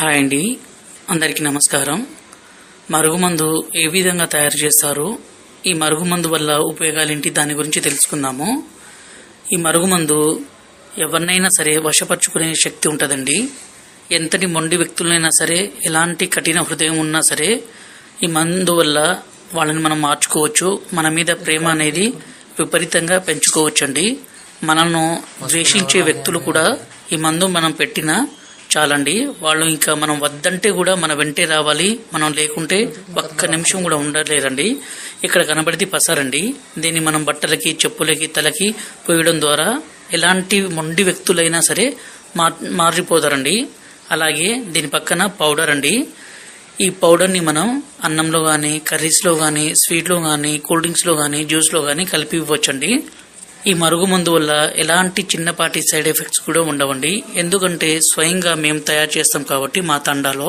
Hi అండి, అందరికీ నమస్కారం. మరుగుమందు ఏ విధంగా తయారు చేస్తారు, ఈ మరుగుమందు వల్ల ఉపయోగాలేంటి, దాని గురించి తెలుసుకుందాము. ఈ మరుగుమందు ఎవరినైనా సరే వశపరుచుకునే శక్తి ఉంటుందండి. ఎంతటి మొండి వ్యక్తులైనా సరే, ఎలాంటి కఠిన హృదయం ఉన్నా సరే, ఈ మందు వల్ల వాళ్ళని మనం మార్చుకోవచ్చు. మన మీద ప్రేమ అనేది విపరీతంగా పెంచుకోవచ్చండి. మనల్ని ద్వేషించే వ్యక్తులు కూడా ఈ మందు మనం పెట్టినా చాలండి, వాళ్ళు ఇంకా మనం వద్దంటే కూడా మన వెంటే రావాలి. మనం లేకుంటే ఒక్క నిమిషం కూడా ఉండలేరండి. ఇక్కడ కనబడితే పసారండి. దీన్ని మనం బట్టలకి, చెప్పులకి, తలకి పోయడం ద్వారా ఎలాంటి మొండి వ్యక్తులైనా సరే మారిపోతారండి. అలాగే దీని పక్కన పౌడర్ అండి. ఈ పౌడర్ని మనం అన్నంలో కానీ, కర్రీస్లో కానీ, స్వీట్లో కానీ, కూల్ డ్రింక్స్లో కానీ, జ్యూస్లో కానీ కలిపి ఇవ్వచ్చండి. ఈ మరుగుమందు వల్ల ఎలాంటి చిన్నపాటి సైడ్ ఎఫెక్ట్స్ కూడా ఉండవండి. ఎందుకంటే స్వయంగా మేము తయారు చేస్తాం కాబట్టి మా తండాలో